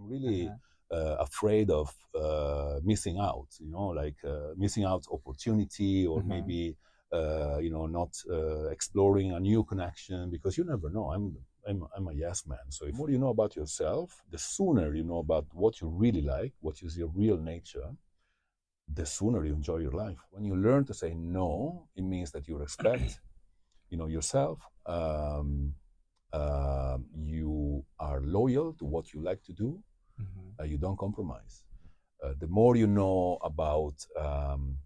I'm really afraid of missing out, missing out opportunity, or maybe not exploring a new connection, because you never know. I'm a yes man. So the more you know about yourself, the sooner you know about what you really like, what is your real nature, the sooner you enjoy your life. When you learn to say no, it means that you respect, yourself. You are loyal to what you like to do. You don't compromise. The more you know about,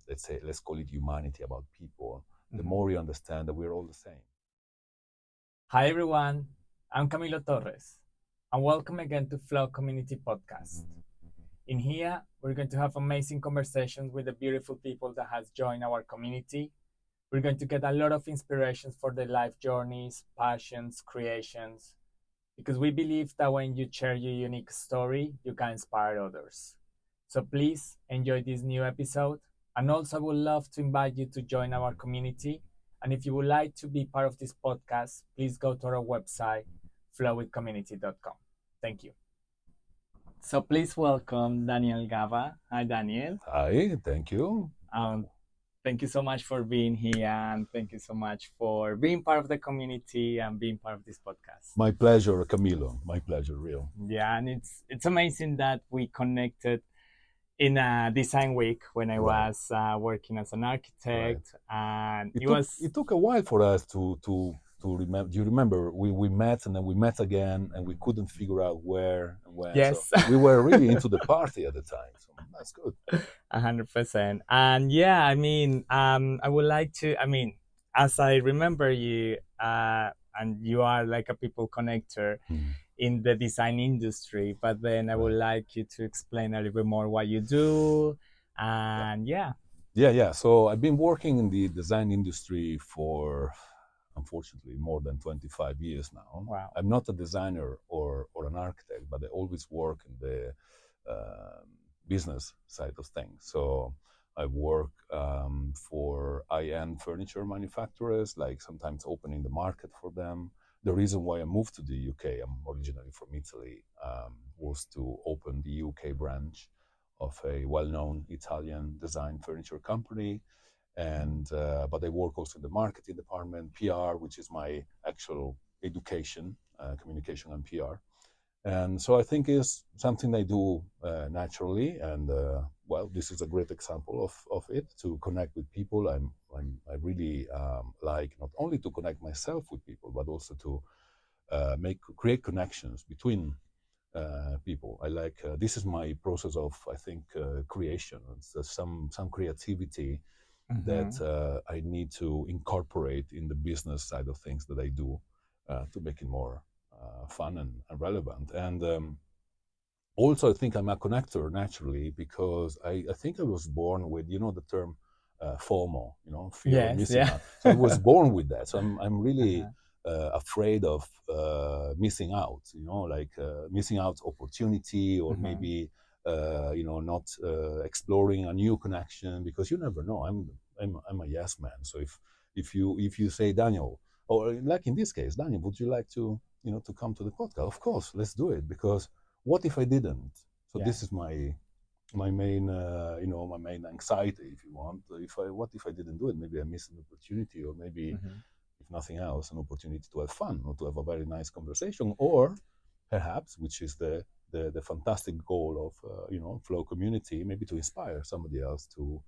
let's call it humanity, about people, the more you understand that we're all the same. Hi everyone, I'm Camilo Torres, and welcome again to Flow Community Podcast. In here, we're going to have amazing conversations with the beautiful people that has joined our community. We're going to get a lot of inspirations for their life journeys, passions, creations, because we believe that when you share your unique story, you can inspire others. So please enjoy this new episode. And also, I would love to invite you to join our community. And if you would like to be part of this podcast, please go to our website, flowwithcommunity.com. Thank you. So please welcome Daniel Gava. Hi, Daniel. Hi, thank you. Thank you so much for being here, and thank you so much for being part of the community and being part of this podcast. My pleasure, Camilo. My pleasure, real. Yeah, and it's amazing that we connected in a design week when I was working as an architect, and it took a while for us to remember. Do you remember we met, and then we met again, and we couldn't figure out where and when. Yes. So we were really into the party at the time, so that's good. 100%. And yeah, I mean, I would like to, as I remember you, and you are like a people connector in the design industry, but then I would like you to explain a little bit more what you do. And yeah. So I've been working in the design industry for, unfortunately, more than 25 years now. Wow. I'm not a designer or an architect, but I always work in the business side of things. So I work for high-end furniture manufacturers, like sometimes opening the market for them. The reason why I moved to the UK, I'm originally from Italy, was to open the UK branch of a well-known Italian design furniture company. And but I work also in the marketing department, PR, which is my actual education, communication and PR. And so I think it's something I do naturally, and this is a great example of it, to connect with people. I really like not only to connect myself with people, but also to create connections between people. I like this is my process of, I think, creation. It's some creativity that I need to incorporate in the business side of things that I do to make it more fun and relevant. And also, I think I'm a connector naturally, because I think I was born with, the term FOMO, fear of missing out. So I was born with that. So I'm really afraid of missing out, missing out opportunity, or maybe not exploring a new connection, because you never know. I'm a yes man. So if you say, Daniel, or like in this case, Daniel, would you like to to come to the podcast? Of course, let's do it, because what if I didn't? So this is my main my main anxiety, if you want. What if I didn't do it? Maybe I missed an opportunity, or maybe if nothing else, an opportunity to have fun, or to have a very nice conversation, or perhaps, which is the fantastic goal of Flow Community, maybe to inspire somebody else to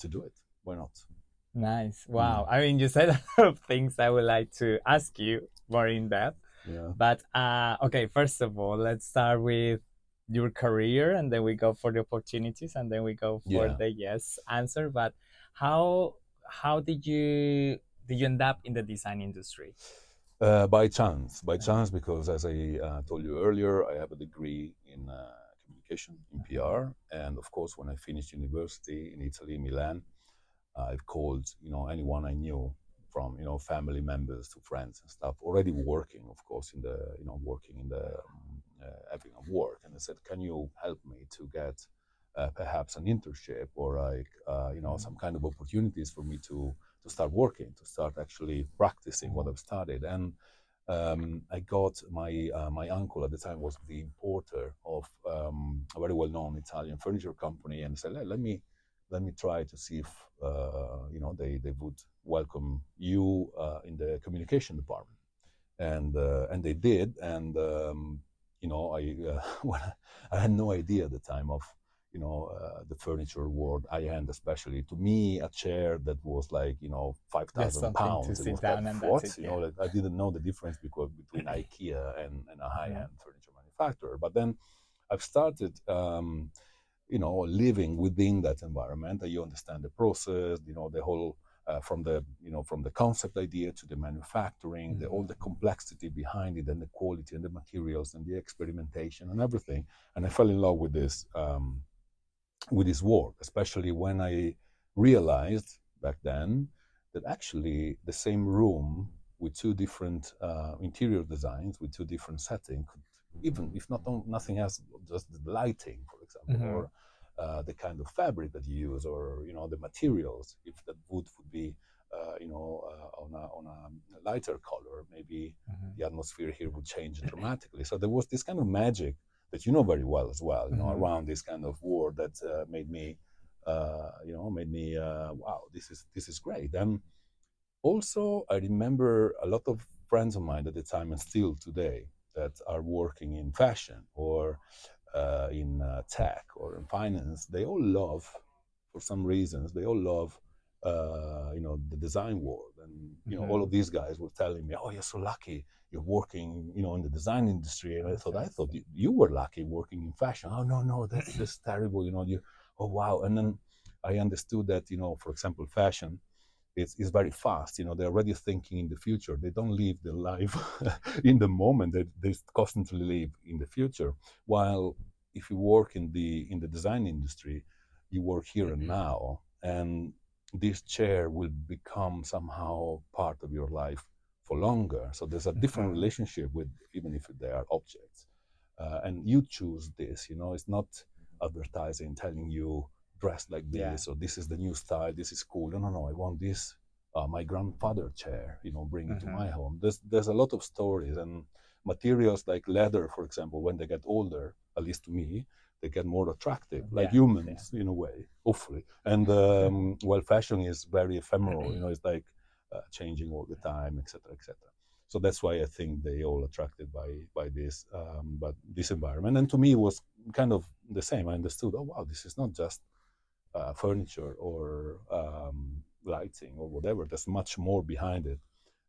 do it. Why not? Nice. Wow. I mean, you said a lot of things I would like to ask you more in depth. Yeah. But okay, first of all, let's start with your career, and then we go for the opportunities, and then we go for the yes answer. But how did you end up in the design industry? By chance, because as I told you earlier, I have a degree in communication, in PR, and of course, when I finished university in Italy, Milan, I've called anyone I knew, from family members to friends and stuff, already working, of course, in the having a work, and I said, can you help me to get perhaps an internship, or like some kind of opportunities for me to start working, to start actually practicing what I've studied. And I got my uncle at the time was the importer of a very well-known Italian furniture company, and said, let me try to see if they would welcome you in the communication department, and they did, and I when I had no idea at the time of the furniture world, high end especially. To me, a chair that was like five Just thousand something to pounds, it sit was like down and that's what it. Yeah. like, I didn't know the difference because between IKEA and a high Mhm. end furniture manufacturer. But then I've started. Living within that environment, you understand the process, the whole from the concept idea to the manufacturing, all the complexity behind it, and the quality and the materials and the experimentation and everything. And I fell in love with this work, especially when I realized back then that actually the same room with two different interior designs, with two different settings, could, even if nothing else, just the lighting, for example, Mhm. or the kind of fabric that you use, or the materials. If that wood would be, on a lighter color, maybe Mhm. the atmosphere here would change dramatically. So there was this kind of magic that you know very well as well, Mhm. around this kind of war that made me wow, this is great. And also, I remember a lot of friends of mine at the time and still today that are working in fashion or in tech or in finance. They all love, for some reasons, they all love, the design world. And all Mhm. of these guys were telling me, "Oh, you're so lucky. You're working, in the design industry." And I thought Interesting. you were lucky working in fashion. Oh no, no, that's just terrible. You. Oh wow. And then I understood that, for example, fashion is very fast. They're already thinking in the future. They don't live their life in the moment. They constantly live in the future. While if you work in the design industry, you work here and now, and this chair will become somehow part of your life for longer. So there's a different Mhm. relationship with, even if they are objects, and you choose this. It's not advertising telling you dress like Yeah. this, or this is the new style, this is cool. No, no, no, I want this, my grandfather chair, bring it to my Mhm. home. There's a lot of stories, and materials like leather, for example, when they get older, at least to me, they get more attractive, like Yeah. Yeah. humans in a way, hopefully. And well, fashion is very ephemeral. It's like changing all the time, etc., etc. So that's why I think they all attracted by this environment. And to me, it was kind of the same. I understood. Oh wow, this is not just furniture or lighting or whatever. There's much more behind it,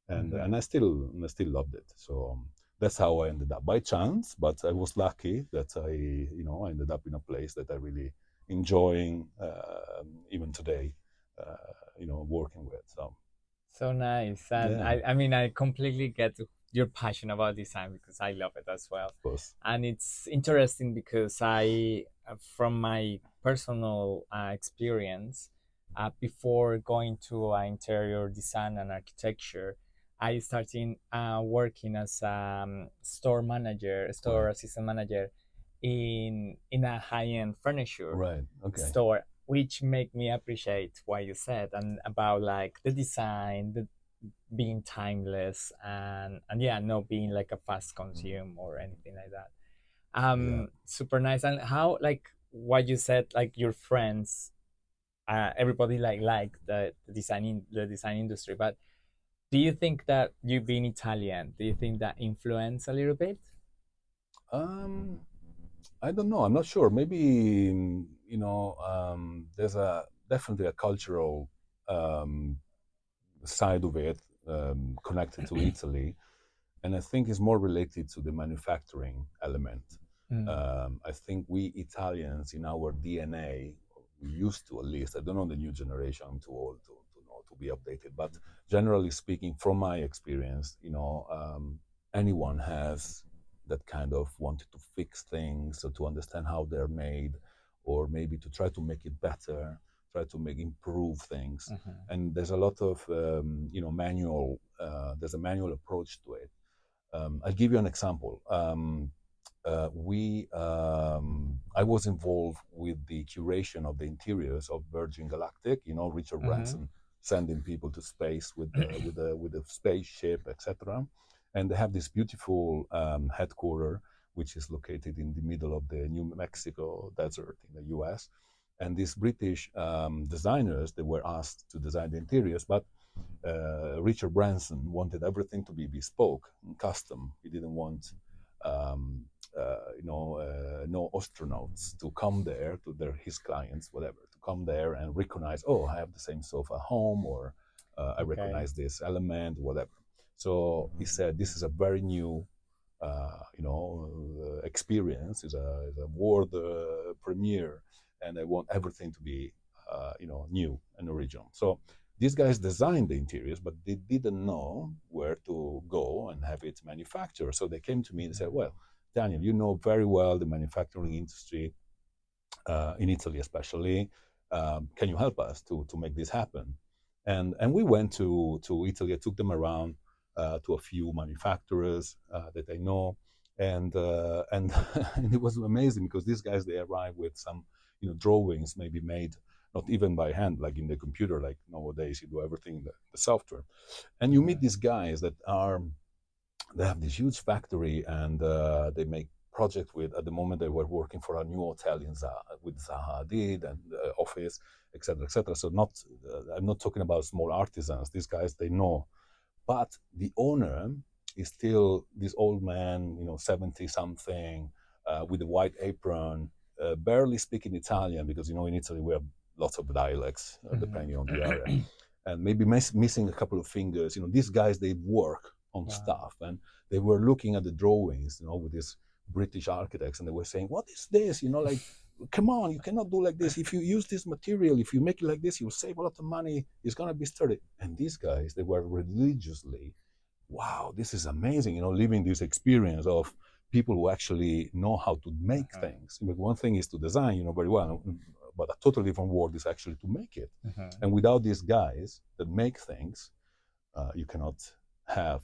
and Mhm. and I still loved it. So that's how I ended up by chance, but I was lucky that I ended up in a place that I really enjoying even today, working with. So So nice. And yeah, I mean, I completely get your passion about design because I love it as well. of course. And it's interesting because from my personal experience, before going to interior design and architecture, I started working as store manager, store Right, assistant manager in a high end furniture right, okay, store, which make me appreciate what you said and about like the design, the being timeless, and yeah, not being like a fast consume or anything like that. yeah. Super nice. And how, like what you said, like your friends, everybody like the design industry, but do you think that you being Italian, do you think that influence a little bit? Um, I don't know. I'm not sure. Maybe there's a definitely a cultural um, side of it connected to Italy, and I think it's more related to the manufacturing element. Mm. I think we Italians, in our DNA, we used to, at least. I don't know the new generation. I'm too old to know, to be updated. But generally speaking, from my experience, anyone has that kind of wanted to fix things or to understand how they're made, or maybe to try to make it better, try to make improve things. Mhm. And there's a lot of manual. There's a manual approach to it. I'll give you an example. I was involved with the curation of the interiors of Virgin Galactic. Richard Mhm. Branson sending people to space with the spaceship, etc. And they have this beautiful headquarter, which is located in the middle of the New Mexico desert in the US. And these British designers, they were asked to design the interiors, but Richard Branson wanted everything to be bespoke and custom. He didn't want no astronauts to come there to his clients, whatever, to come there and recognize, oh, I have the same sofa at home, or I recognize this element, whatever. So he said, this is a very new, experience. Is a world premiere, and I want everything to be, new and original. So these guys designed the interiors, but they didn't know where to go and have it manufactured. So they came to me and said, well, Daniel, you know very well the manufacturing industry in Italy, especially. Can you help us to make this happen? And we went to Italy. I took them around to a few manufacturers that I know, and and it was amazing because these guys, they arrived with some drawings maybe made not even by hand, like in the computer, like nowadays you do everything in the software. And you meet these guys that they have this huge factory, and they make project with, at the moment they were working for a new hotel in Zaha, with Zaha Hadid and office, etc., etc. So not, I'm not talking about small artisans. These guys, they know, but the owner is still this old man, 70 something, with a white apron, barely speaking Italian, because in Italy we have lots of dialects depending on the area, and maybe missing a couple of fingers. These guys, they work on stuff, and they were looking at the drawings, with these British architects, and they were saying, "What is this? Like, come on, you cannot do like this. If you use this material, if you make it like this, you'll save a lot of money. It's gonna be sturdy." And these guys, they were religiously, wow, this is amazing. Living this experience of people who actually know how to make things. But one thing is to design, very well, but a totally different world is actually to make it. And without these guys that make things,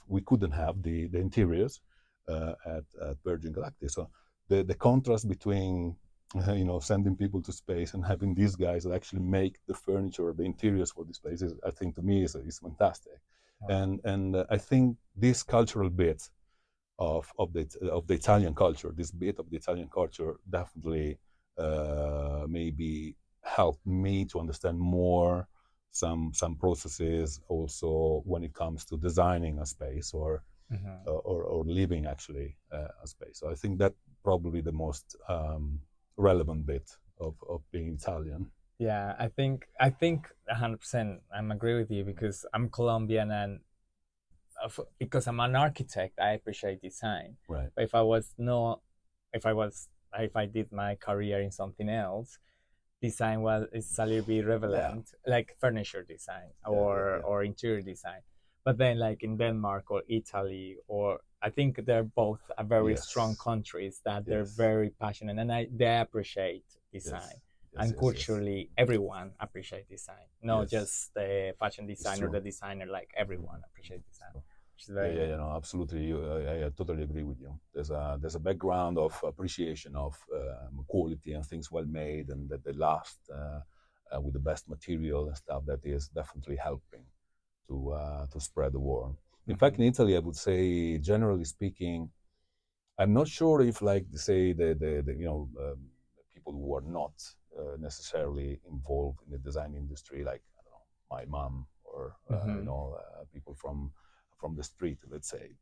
we couldn't have the interiors at Virgin Galactic. So the contrast between sending people to space and having these guys that actually make the furniture, the interiors for these places, I think to me is fantastic. And I think this cultural bit of the Italian culture, this bit of the Italian culture, definitely maybe helped me to understand more some processes also when it comes to designing a space, or living actually a space. So I think that probably the most relevant bit of being Italian. Yeah, I think 100%. I'm agree with you because I'm Colombian, and because I'm an architect, I appreciate design. Right. But if I did my career in something else, design is a little bit relevant, like furniture design or interior design. But then, like in Denmark or Italy, or I think they're both a very strong countries that they're very passionate, and they appreciate design. And culturally, everyone appreciates design, not just the fashion designer, the designer. Like everyone appreciates design. Which is very Absolutely. I totally agree with you. There's a background of appreciation of quality and things well made, and that they last with the best material and stuff. That is definitely helping to spread the word. In fact, in Italy, I would say, generally speaking, I'm not sure if, like, say, the people who are not necessarily involved in the design industry, like, I don't know, my mom, or people from the street, let's say.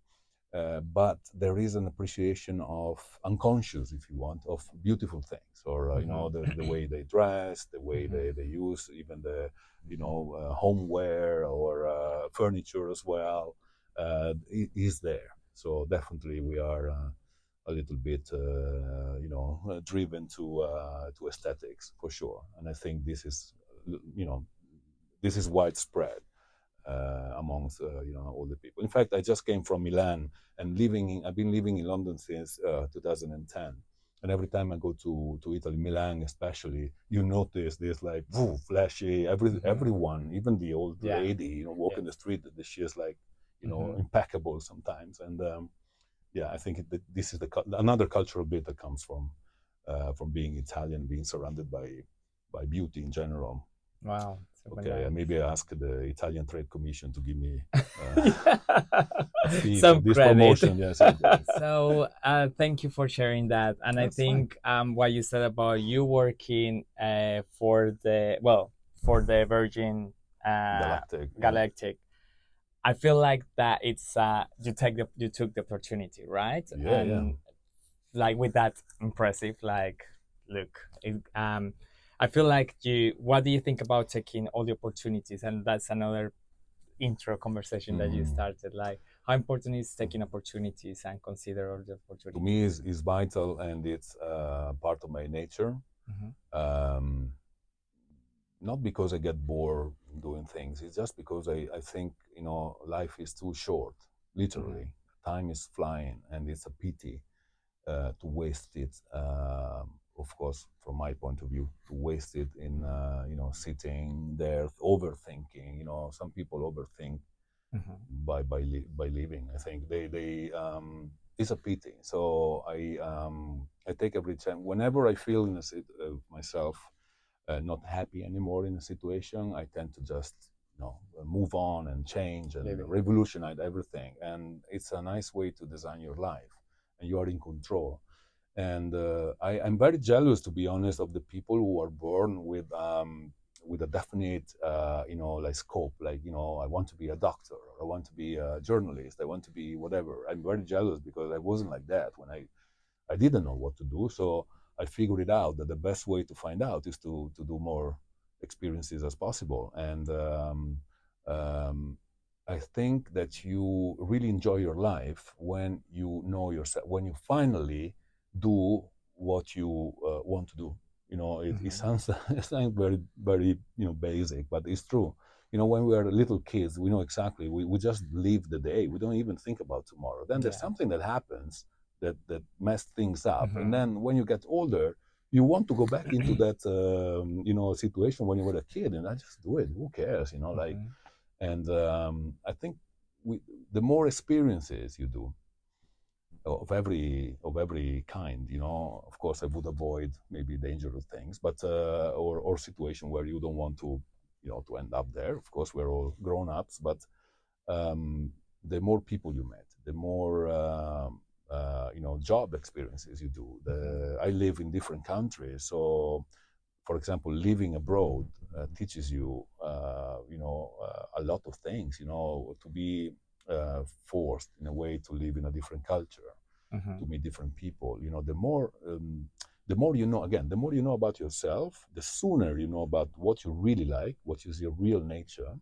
But there is an appreciation of unconscious, if you want, of beautiful things, or the way they dress, the way they use even the homeware or furniture as well, is there. So definitely we are a little bit driven to aesthetics, for sure. And I think this is widespread amongst all the people. In fact, I just came from Milan, and I've been living in London since 2010. And every time I go to Italy, Milan especially, you notice this, like, woo, flashy. Everyone, even the old lady, walking the street, she is like, impeccable sometimes. And I think this is another cultural bit that comes from being Italian, being surrounded by beauty in general. Wow, super Okay, and nice. maybe I ask the Italian Trade Commission to give me Yeah. a fee for Some this credit. promotion. Yes, okay. So thank you for sharing that. And I That's fine. think what you said about you working for the Virgin uh, Galactic, yeah. Galactic, I feel like that it's you took the opportunity, right? Yeah, yeah. And like with that impressive, like look, I feel like you. What do you think about taking all the opportunities? And that's another intro conversation that you Mm. started. Like how important is taking opportunities and consider all the To me opportunities. is vital, and it's part of my nature. Mm-hmm. Um, Not because I get bored doing things. It's just because I think life is too short. Mm-hmm. Literally, time is flying, and it's a pity to waste it. Of course, from my point of view, to waste it in sitting there overthinking. Some people overthink Mm-hmm. by living. I think they it's a pity. So I take every chance whenever I feel myself not happy anymore in a situation. I tend to just move on and change and Living. revolutionize everything. And it's a nice way to design your life, and you are in control. And I'm very jealous, to be honest, of the people who are born with a definite like scope, like I want to be a doctor, or I want to be a journalist, I want to be whatever. I'm very jealous because I wasn't like that when I didn't know what to do. So I figured it out that the best way to find out is to do more experiences as possible. And um, I think that you really enjoy your life when you know yourself, when you finally do what you want to do. It Mm-hmm. sounds it sounds very very basic, but it's true. When we are little kids, we know exactly. We just live the day. We don't even think about tomorrow. Then there's Yeah. something that happens that mess things up, and Mm-hmm. then when you get older, you want to go back into that situation when you were a kid, and I just do it. Who cares? Like. Mm-hmm. And I think the more experiences you do of every kind, of course, I would avoid maybe dangerous things, but or situation where you don't want to end up there. Of course, we're all grown ups, but um, the more people you met, the more job experiences you do. Mm-hmm. I live in different countries, so for example, living abroad teaches you, a lot of things. To be forced in a way to live in a different culture, Mm-hmm. to meet different people. The more you know. Again, the more you know about yourself, the sooner you know about what you really like, what is your real nature.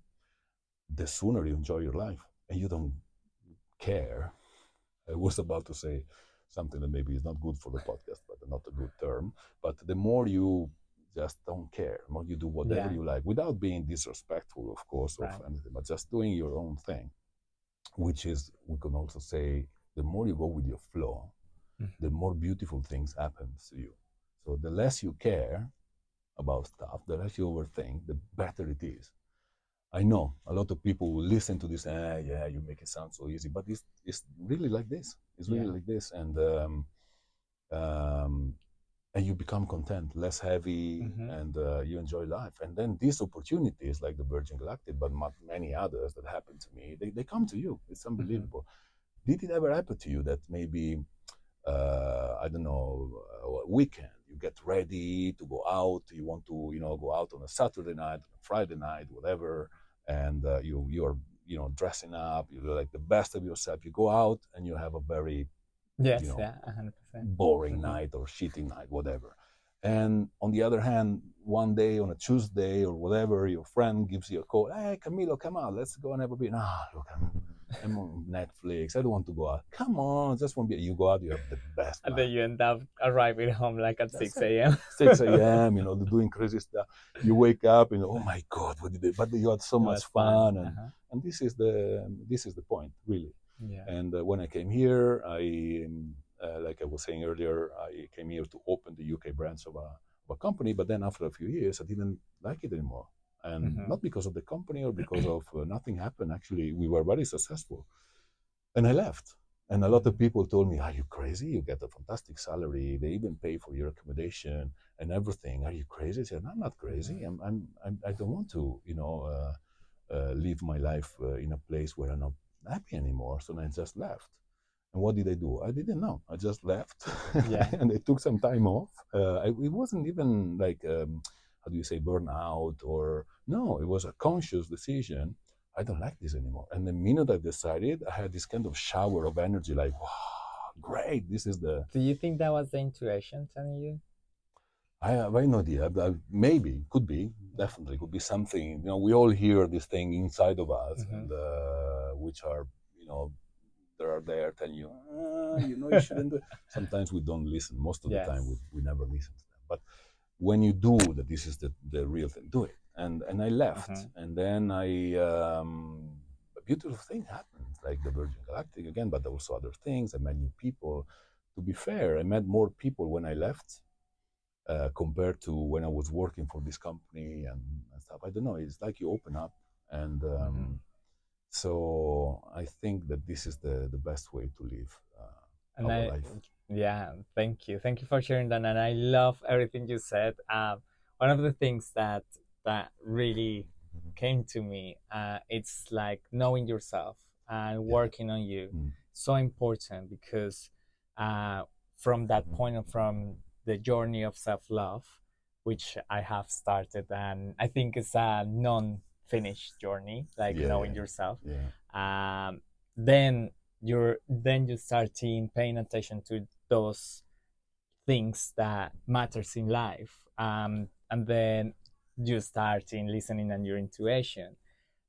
The sooner you enjoy your life, and you don't care. I was about to say something that maybe is not good for the podcast, but not a good term. But the more you just don't care, the more you do whatever Yeah. you like, without being disrespectful, of course, of Right. anything, but just doing your own thing, which is, we can also say, the more you go with your flow, the Mm-hmm. more beautiful things happen to you. So the less you care about stuff, the less you overthink, the better it is. I know a lot of people will listen to this. Yeah, you make it sound so easy, but it's really like this. It's really Yeah. like this, um, and you become content, less heavy, Mm-hmm. and you enjoy life. And then these opportunities, like the Virgin Galactic, but many others that happen to me, they come to you. It's Mm-hmm. unbelievable. Did it ever happen to you that maybe I don't know, a weekend. You get ready to go out. You want to, go out on a Saturday night, on a Friday night, whatever, and you're, dressing up. You're like the best of yourself. You go out and you have a very, you Yes. know, Yeah. 100%. boring Mm-hmm. night or shitty night, whatever. And on the other hand, one day on a Tuesday or whatever, your friend gives you a call. Hey, Camilo, come on, let's go and have a beer. Ah, look, I'm on Netflix. I don't want to go out. Come on, just one beer. You go out, you have the best And then night. you end up arriving home like at That's 6 it. a.m. 6 a.m., doing crazy stuff. You wake up, oh my God, what did they? But you had so It much was fun. fun, and Uh-huh. and this is the point, really. Yeah. And when I came here, like I was saying earlier, I came here to open the UK branch of a company. But then after a few years, I didn't like it anymore, and Mm-hmm. not because of the company or because of nothing happened. Actually, we were very successful, and I left. And a lot of people told me, "Are you crazy? You get a fantastic salary. They even pay for your accommodation and everything. Are you crazy?" I said, "I'm not crazy. I don't want to, live my life in a place where I'm not happy anymore." So I just left. And what did I do? I didn't know. I just left, Yeah. and I took some time off. It wasn't even like how do you say burnout or no. It was a conscious decision. I don't like this anymore. And the minute I decided, I had this kind of shower of energy, like, wow, great! This is the. Do you think that was the intuition telling you? I have no idea. Maybe could be, definitely could be something. We all hear this thing inside of us, Mm-hmm. and which are they are there telling you, you shouldn't do it. Sometimes we don't listen. Most of the time, Yes. we never listen to them. But when you do that, this is the real thing. Do it. And I left, Mm-hmm. and then a beautiful thing happened, like the Virgin Galactic again, but also other things. I met new people. To be fair, I met more people when I left compared to when I was working for this company and stuff. I don't know. It's like you open up and. Mm-hmm. So I think that this is the best way to live And our I, life. yeah, thank you for sharing that. And I love everything you said. One of the things that really came to me, it's like knowing yourself and Yeah. working on you. Mm. So important because uh, from that point of from the journey of self love, which I have started, and I think it's a non-finished journey, like knowing Yeah. yourself. Yeah. Um, then you start paying attention to those things that matters in life, and then you start in listening and your intuition,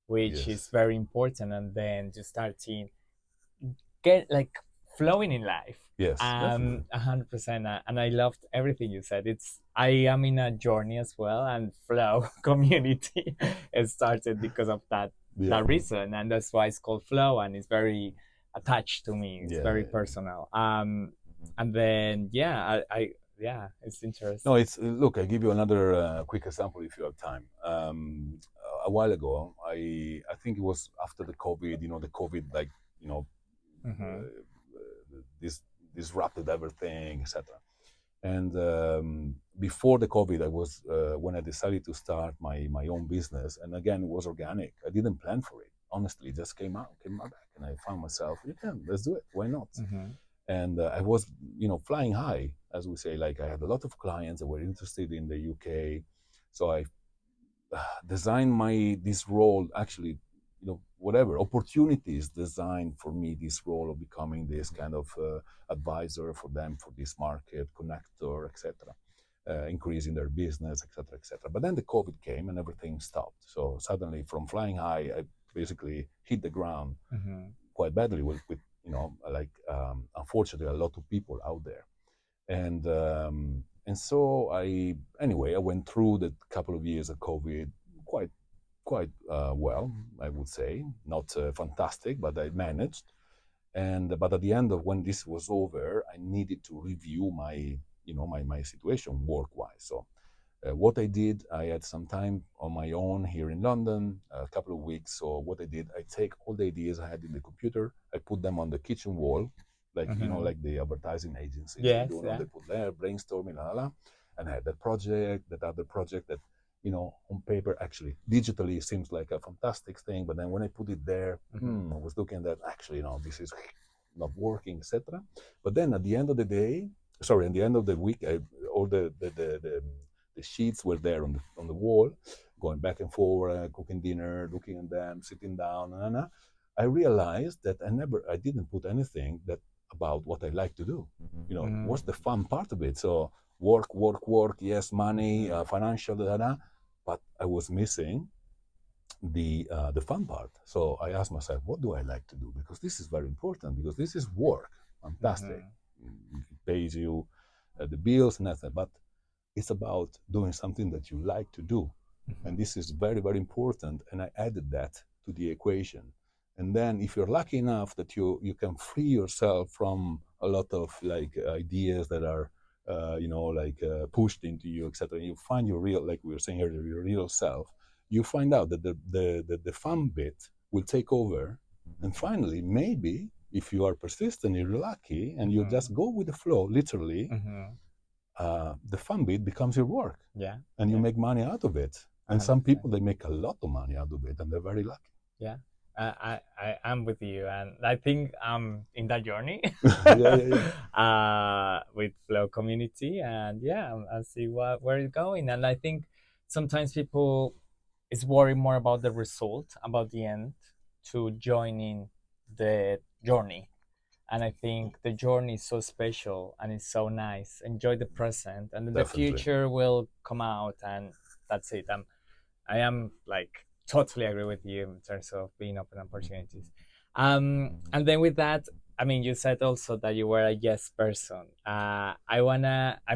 which is Yes. very important, and then you start in get like flowing in life. Yes. Definitely. 100%, and I loved everything you said. It's I am in a journey as well, and flow community it started because of Yeah. that reason, and that's why it's called flow, and it's very attached to me. It's Yeah. very personal. And then I yeah, it's No, interesting. it's look. I give you another quick example if you have time. A while ago, I think it was after the COVID. The COVID like you know Mm-hmm. this disrupted everything, etc. And before the COVID, I was when I decided to start my own business, and again, it was organic. I didn't plan for it. Honestly, it just came out back, and I found myself, yeah, let's do it. Why not? Mm-hmm. And I was, flying high, as we say. Like I had a lot of clients that were interested in the UK, so I designed my this role actually whatever opportunities designed for me this role of becoming this kind of advisor for them for this market connector etc increasing their business etc but then the COVID came and everything stopped, so suddenly from flying high I basically hit the ground Mm-hmm. quite badly with like unfortunately a lot of people out there. And so I went through the couple of years of COVID quite well, I would say. Not fantastic, but I managed. And but at the end of when this was over, I needed to review my situation work wise. So what I did, I had some time on my own here in London, a couple of weeks. So what I did, I take all the ideas I had in the computer, I put them on the kitchen wall, like Mm-hmm. like the advertising agencies they Yes, do. yeah. They put there brainstorming, la la, la, and I had that project, that other project that on paper actually digitally seems like a fantastic thing, but then when I put it there, Mm-hmm. I was looking at that actually, this is not working, etc. But then at the end of the day, sorry, at the end of the week, all the sheets were there on the wall, going back and forth, cooking dinner, looking at them, sitting down, and I realized that I didn't put anything that about what I like to do. Mm-hmm. What's the fun part of it? So work, work, work. Yes, money, Mm-hmm. financial, but I was missing the fun part. So I asked myself, what do I like to do? Because this is very important. Because this is work, fantastic, Mm-hmm. it pays you the bills and nothing, but it's about doing something that you like to do. And Mm-hmm. this is very, very important. And I added that to the equation. And then if you're lucky enough that you can free yourself from a lot of like ideas that are, pushed into you, etc., you find your real, like we were saying earlier, your real self, you find out that the fun bit will take over. And finally, maybe if you are persistent, you're lucky, and you just go with the flow, literally, the fun bit becomes your work. Yeah. And you Yeah. make money out of it. And some 100%. people, they make a lot of money out of it, and they're very lucky. Yeah. I'm with you, and I think I'm in that journey. With Flow Community, and yeah, I see where it's going. And I think sometimes people is worried more about the result, about the end, to joining the journey. And I think the journey is so special and it's so nice. Enjoy the present, and then the Definitely. future will come out, and that's it. I am like totally agree with you in terms of being open opportunities. And then with that, I mean, you said also that you were a yes person. I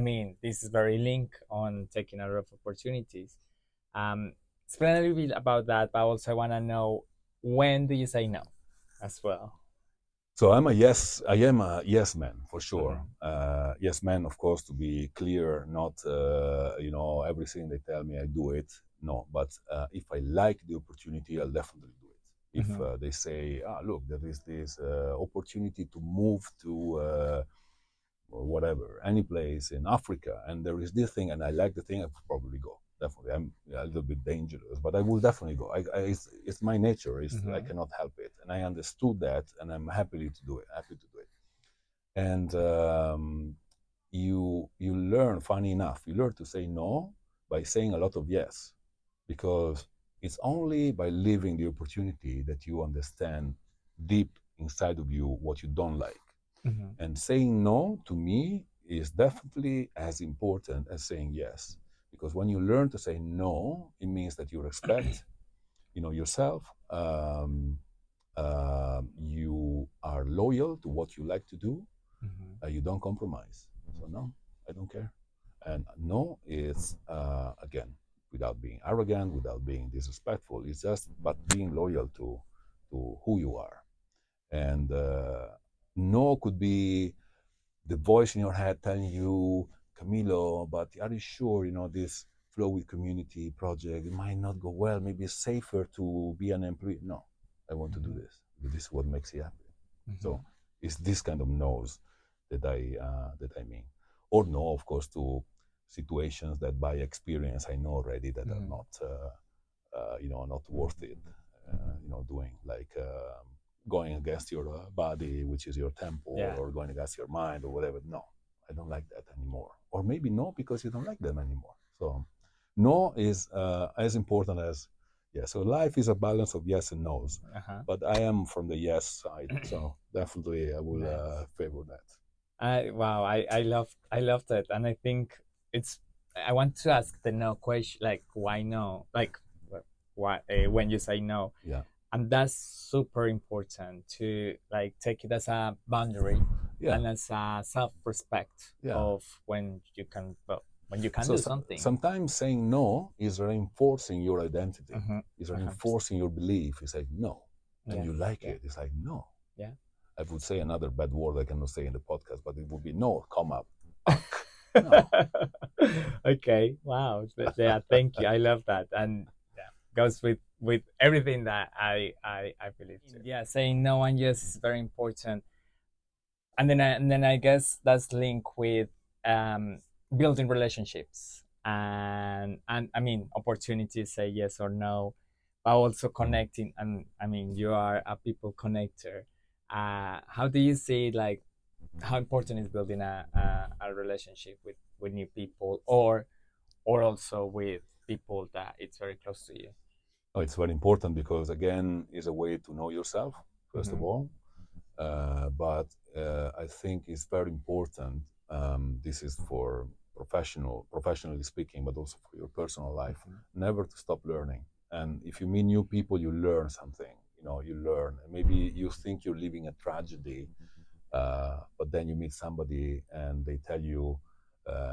mean, this is very linked on taking a lot of opportunities. Um, Explain a little bit about that, but also I want to know, when do you say no as well? So I am a yes man for sure. Yes man, of course, to be clear, not everything they tell me I do it. No, but if I like the opportunity, I'll definitely do it. If they say, look, there is this opportunity to move to or whatever, any place in Africa, and there is this thing, and I like the thing, I would probably go. Definitely, I'm a little bit dangerous, but I will definitely go. It's my nature. I cannot help it, and I understood that, and I'm happy to do it. And you learn. Funny enough, you learn to say no by saying a lot of yes, because it's only by living the opportunity that you understand deep inside of you what you don't like. And saying no to me is definitely as important as saying yes, because when you learn to say no, it means that you respect, yourself. You are loyal to what you like to do. You don't compromise. So no, I don't care. And no is again, without being arrogant, without being disrespectful. It's just but being loyal to who you are. And no could be the voice in your head telling you, Camilo, but are you sure, this Flow with Community project, it might not go well. Maybe it's safer to be an employee. No, I want to do this. This is what makes you happy. So it's this kind of no's that I mean. Or no, of course, to situations that by experience I know already that are not, not worth it. Doing like going against your body, which is your temple, or going against your mind, or whatever. No, I don't like that anymore. Or maybe no, because you don't like them anymore. So no is as important as yes. So life is a balance of yes and no's. But I am from the yes side, so definitely I will favor that. Wow, I love that, and I think it's. I want to ask the no question, like why no, like why when you say no, Yeah. And that's super important to like take it as a boundary and as a self-respect of when you can, well, when you can do something. Sometimes saying no is reinforcing your identity. Is reinforcing your belief. It's like no, and you like it. It's like no. Yeah. I would say another bad word I cannot say in the podcast, but it would be no, comma. No. Okay. Wow. Yeah. Thank you. I love that, and yeah, goes with everything that I believe to. Yeah, saying no and yes is very important, and then I guess that's linked with building relationships, and I mean opportunities, say yes or no, but also connecting. And I mean, you are a people connector. How do you see, like, how important is building a relationship with new people, or also with people that it's very close to you? Oh, it's very important because again, is a way to know yourself first of all. But I think it's very important. This is for professionally speaking, but also for your personal life. Never to stop learning. And if you meet new people, you learn something. You learn. Maybe you think you're living a tragedy, but then you meet somebody and they tell you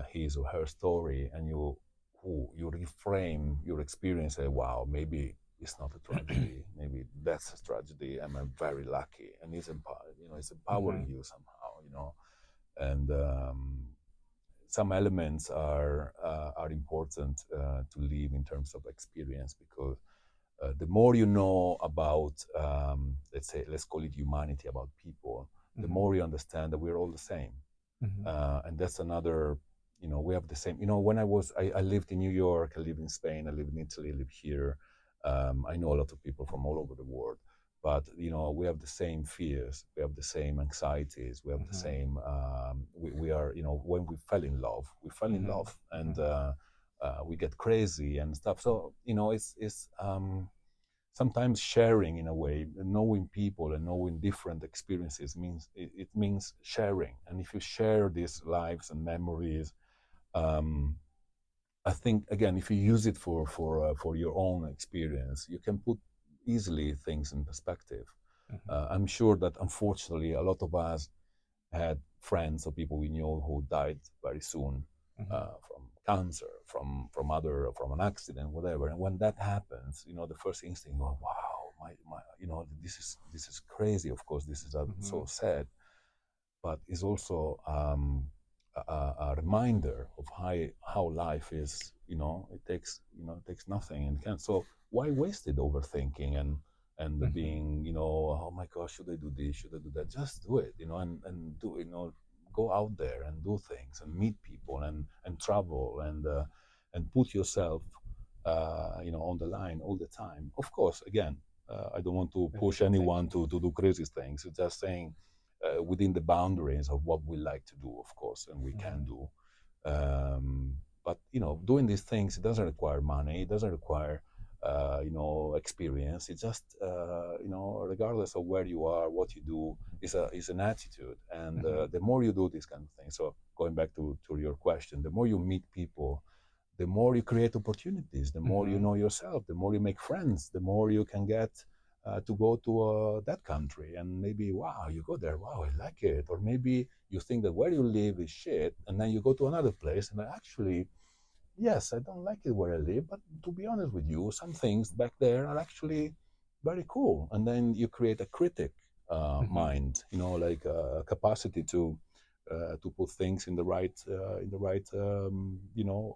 his or her story, and you reframe your experience. Say, wow, maybe it's not a tragedy. Maybe that's a tragedy. I'm very lucky, and it's empowering you somehow. And some elements are important to live in terms of experience, because the more you know about, let's call it humanity, about people, the more you understand that we're all the same. And that's another, we have the same, when I lived in New York, I live in Spain, I live in Italy, I live here. I know a lot of people from all over the world, but, we have the same fears, we have the same anxieties, we have the same, we are, when we fell in love, and we get crazy and stuff. So, it's sometimes sharing, in a way, knowing people and knowing different experiences means it means sharing. And if you share these lives and memories, um, I think, again, if you use it for your own experience, you can put easily things in perspective. I'm sure that, unfortunately, a lot of us had friends or people we knew who died very soon, from cancer, from an accident, whatever. And when that happens, the first instinct, oh, wow, my, this is crazy. Of course, this is so sad, but it's also, a reminder of how life is. It takes nothing, and can so why waste it overthinking and being, oh my gosh, should I do this, should I do that? Just do it, and do, go out there and do things and meet people and travel and put yourself, on the line all the time. Of course, again, I don't want to push anyone to do crazy things. It's just saying, within the boundaries of what we like to do, of course, and we can do. But doing these things, it doesn't require money. It doesn't require, experience. It's just, regardless of where you are, what you do, is an attitude. And the more you do these kind of things. So going back to your question, the more you meet people, the more you create opportunities, the more you know yourself, the more you make friends, the more you can get, to go to that country, and maybe, wow, you go there, wow, I like it. Or maybe you think that where you live is shit, and then you go to another place, and actually, yes, I don't like it where I live, but to be honest with you, some things back there are actually very cool. And then you create a critic, mind, like a capacity to put things in the right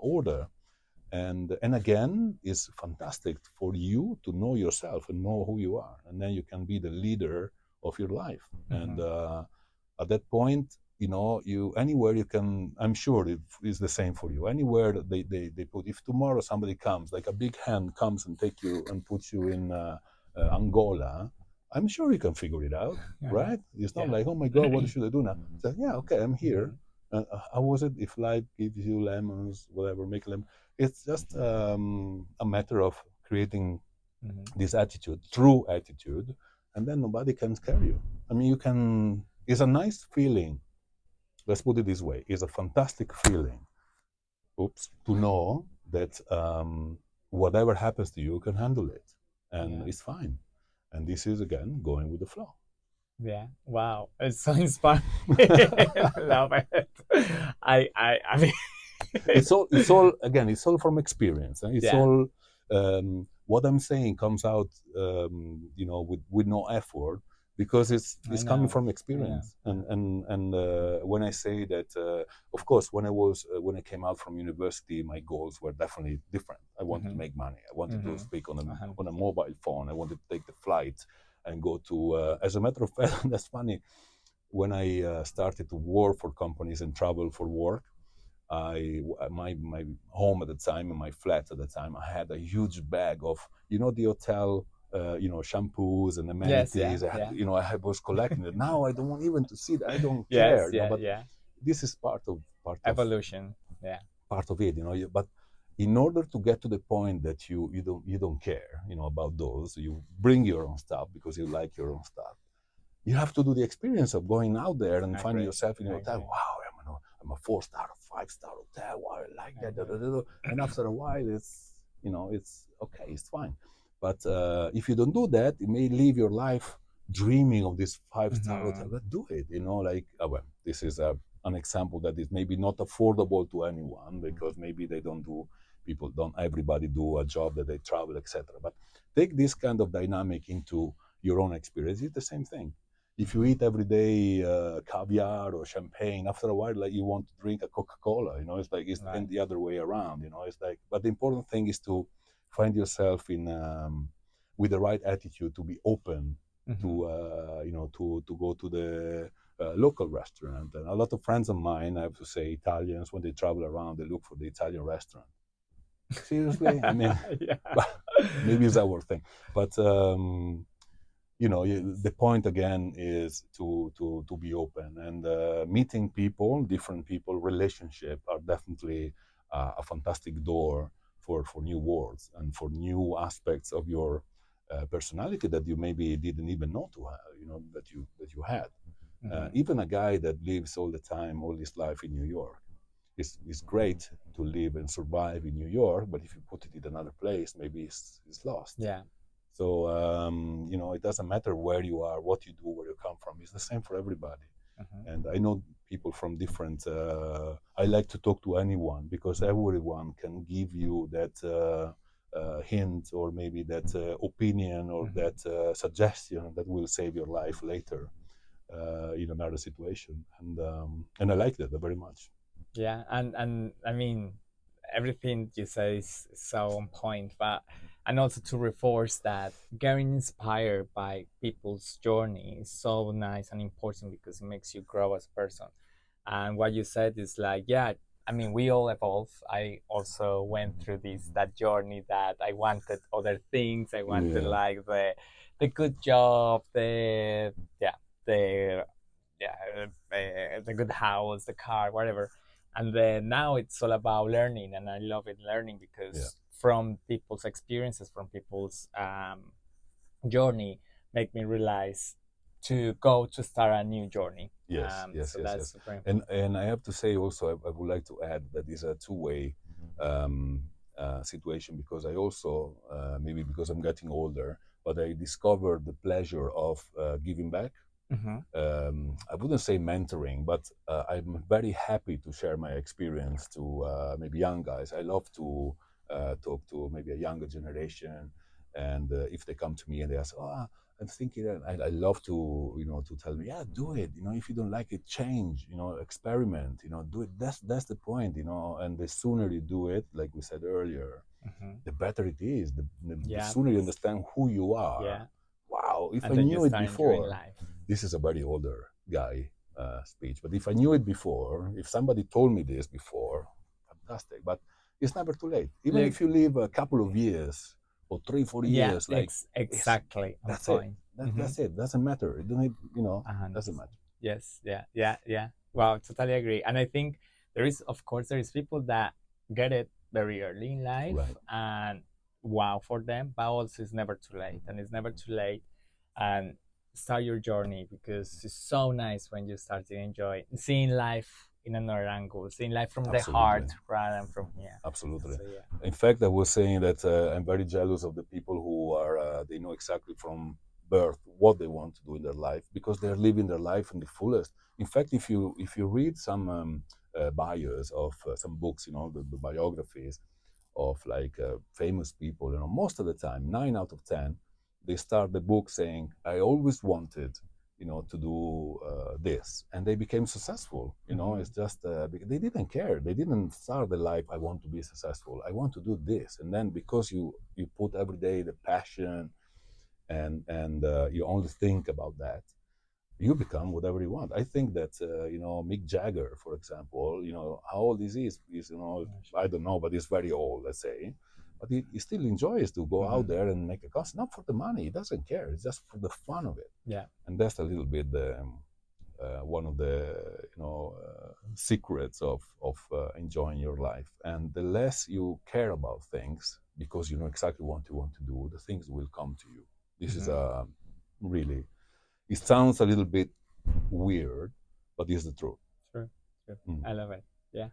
order. And again, it's fantastic for you to know yourself and know who you are, and then you can be the leader of your life. And at that point, you anywhere you can, I'm sure it is the same for you. Anywhere that they put, if tomorrow somebody comes, like a big hand comes and take you and puts you in, Angola, I'm sure you can figure it out, right? It's not like, oh my God, what should I do now? It's like, yeah, okay, I'm here. How was it? If life gives you lemons, whatever, make lemon. It's just, a matter of creating this attitude, true attitude, and then nobody can scare you. I mean, you can. It's a nice feeling. Let's put it this way: it's a fantastic feeling. Oops, to know that, whatever happens to you, you can handle it, and it's fine. And this is, again, going with the flow. Yeah. Wow. It's so inspiring. Love it. I mean, It's all from experience. It's yeah. all, what I'm saying comes out, with no effort, because it's coming from experience. And when I say that, of course, when I came out from university, my goals were definitely different. I wanted to make money. I wanted to speak on a mobile phone. I wanted to take the flight and go to. As a matter of fact, that's funny. When I started to work for companies and travel for work, my home at the time, and my flat at the time, I had a huge bag of, the hotel, shampoos and amenities. I was collecting it. Now I don't want even to see that. I don't care. But this is Evolution. Yeah. part of it. But in order to get to the point that you don't care, about those, you bring your own stuff because you like your own stuff. You have to do the experience of going out there and finding yourself in a hotel. Wow, I'm a 4-star or 5-star hotel. Wow, I like that. And after a while, it's okay, it's fine. But if you don't do that, it may leave your life dreaming of this 5-star hotel. But do it, well, this is an example that is maybe not affordable to anyone, because maybe everybody do a job that they travel, etc. But take this kind of dynamic into your own experience. It's the same thing. If you eat every day, caviar or champagne, after a while, like, you want to drink a Coca-Cola. It's like and the other way around. It's like, but the important thing is to find yourself in, with the right attitude to be open Mm-hmm. to go to the local restaurant. And a lot of friends of mine, I have to say, Italians, when they travel around, they look for the Italian restaurant. Seriously, I mean, Yeah. maybe it's our thing, but the point again is to be open and meeting people, different people. Relationship are definitely a fantastic door for new worlds and for new aspects of your personality that you maybe didn't even know to have, that you had. Mm-hmm. Even a guy that lives all the time, all his life in New York, it's great to live and survive in New York, but if you put it in another place, maybe it's lost. Yeah. So it doesn't matter where you are, what you do, where you come from. It's the same for everybody. Mm-hmm. And I know people from different. I like to talk to anyone because everyone can give you that hint or maybe that opinion or Mm-hmm. that suggestion that will save your life later in another situation. And I like that very much. Yeah, and I mean, everything you say is so on point, but and also to reinforce that getting inspired by people's journey is so nice and important because it makes you grow as a person. And what you said is like, yeah, I mean, we all evolve. I also went through that journey that I wanted other things. I wanted Yeah. like the good job, the the good house, the car, whatever. And then now it's all about learning, and I love it learning because from people's experiences, from people's journey, make me realize to go to start a new journey. Yes, yes, So yes, that's yes. super important. And I have to say also, I would like to add that it's a two-way um, situation because I also, maybe because I'm getting older, but I discovered the pleasure of giving back. Mm-hmm. I wouldn't say mentoring, but I'm very happy to share my experience to maybe young guys. I love to talk to maybe a younger generation, and if they come to me and they ask, "Oh, I'm thinking," I love to to tell me, "Yeah, do it. If you don't like it, change. Experiment. Do it. That's the point. And the sooner you do it, like we said earlier, Mm-hmm. the better it is. The Yeah, sooner you understand who you are. yeah, Wow, if and I then you knew it start enjoying before." life. This is a very older guy speech, but if I knew it before, if somebody told me this before, fantastic. But it's never too late. Even Look, if you live a couple of years or 3, 4 yeah, years, like it's exactly on that's it. point. That's it. Doesn't matter. It don't, 100%. doesn't matter. Yes, yeah, yeah, yeah. Wow, totally agree. And I think of course, there is people that get it very early in life, Right. and wow for them, but also it's never too late. And it's never too late. And start your journey because it's so nice when you start to enjoy seeing life in another angle, seeing life from the heart Absolutely. rather than from here. Absolutely. So yeah. In fact, I was saying that I'm very jealous of the people who are, they know exactly from birth what they want to do in their life because they're living their life in the fullest. In fact, if you read some bios of some books, the biographies of like famous people, most of the time, 9 out of 10, they start the book saying, "I always wanted to do this," and they became successful. It's just they didn't care. They didn't start the life, "I want to be successful. I want to do this," and then because you put every day the passion and you only think about that, you become whatever you want. I think that Mick Jagger, for example, how old is he? Is I don't know, but he's very old, let's say. But he still enjoys to go out there and make a concert, not for the money. He doesn't care. It's just for the fun of it. Yeah. And that's a little bit one of the secrets of enjoying your life. And the less you care about things, because you know exactly what you want to do, the things will come to you. This is a really. It sounds a little bit weird, but it's the truth. True. True. Mm. I love it. Yeah.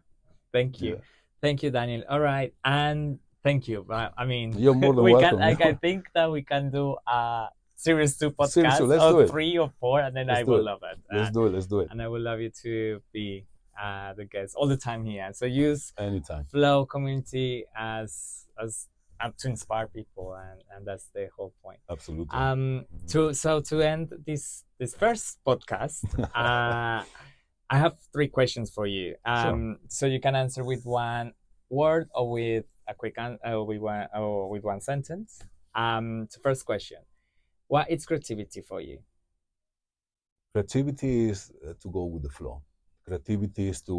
Thank you. Yeah. Thank you, Daniel. All right. And thank you. I mean, You're more than we can, welcome. like, I think that we can do a series 2 Seriously, podcast let's do or it. 3 or 4, and then Let's I do will it. love it. Let's do it. Let's do it. And I would love you to be the guest all the time here. So use Anytime. Flow community as to inspire people, and that's the whole point. Absolutely. To end this first podcast, I have 3 questions for you. Sure. So you can answer with one word or with a quick with one sentence. So first question: what is creativity for you? Creativity is to go with the flow. Creativity is to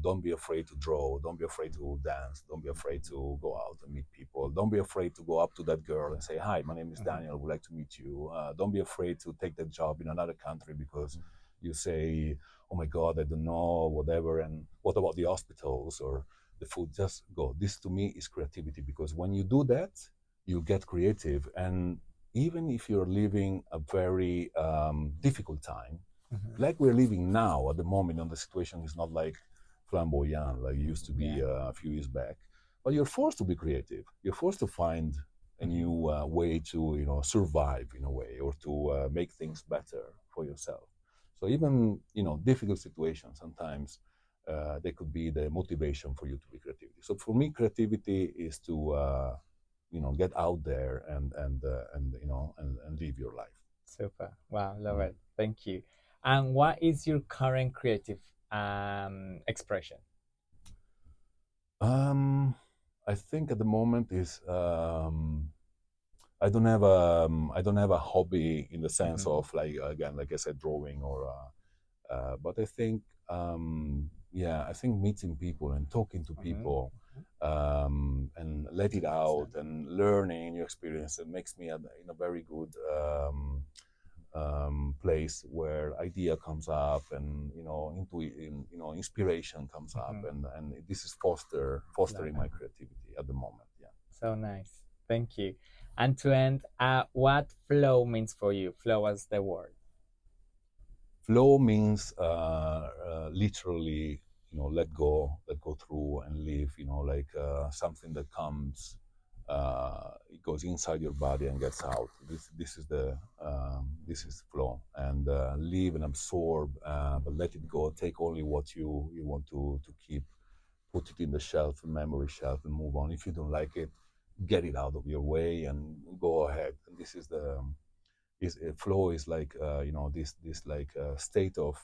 don't be afraid to draw, don't be afraid to dance, don't be afraid to go out and meet people, don't be afraid to go up to that girl and say, hi, my name is Daniel, I would like to meet you. Don't be afraid to take that job in another country because you say, oh my God, I don't know, whatever, and what about the hospitals or the food? Just go. This to me is creativity, because when you do that, you get creative. And even if you're living a very difficult time, like we're living now at the moment, and the situation is not like flamboyant like it used to be a few years back, but you're forced to be creative. You're forced to find a new way to survive in a way, or to make things better for yourself. So even difficult situations sometimes they could be the motivation for you to be creative. So for me, creativity is to get out there and live your life. Super. Wow, love it. Thank you. And what is your current creative expression? I think at the moment is I don't have a hobby in the sense of, like, again, like I said, drawing or but I think I think meeting people and talking to people and let it out and learning new experience, it makes me in a very good place where idea comes up, and inspiration comes up, and this is fostering my creativity at the moment. Yeah. So nice. Thank you. And to end, what flow means for you? Flow as the word. Flow means literally, let go through and live. Like something that comes, it goes inside your body and gets out. This is flow, and live and absorb, but let it go. Take only what you want to keep. Put it in the shelf, memory shelf, and move on. If you don't like it, get it out of your way and go ahead. And this is the flow is like this like state of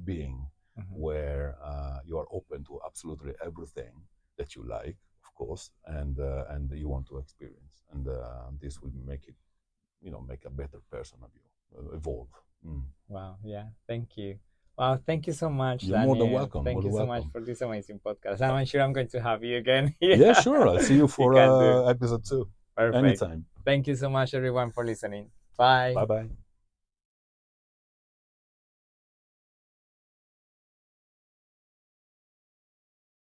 being where you are open to absolutely everything that you like, of course, and you want to experience, and this will make it make a better person of you, evolve. Wow. Yeah. Thank you. Wow. Thank you so much, You're more than Daniel. welcome. Thank More you than so much welcome. for this amazing podcast. I'm sure I'm going to have you again. Yeah, sure. I'll see you for can do. episode 2. Perfect. Anytime. Thank you so much, everyone, for listening. Bye. Bye bye.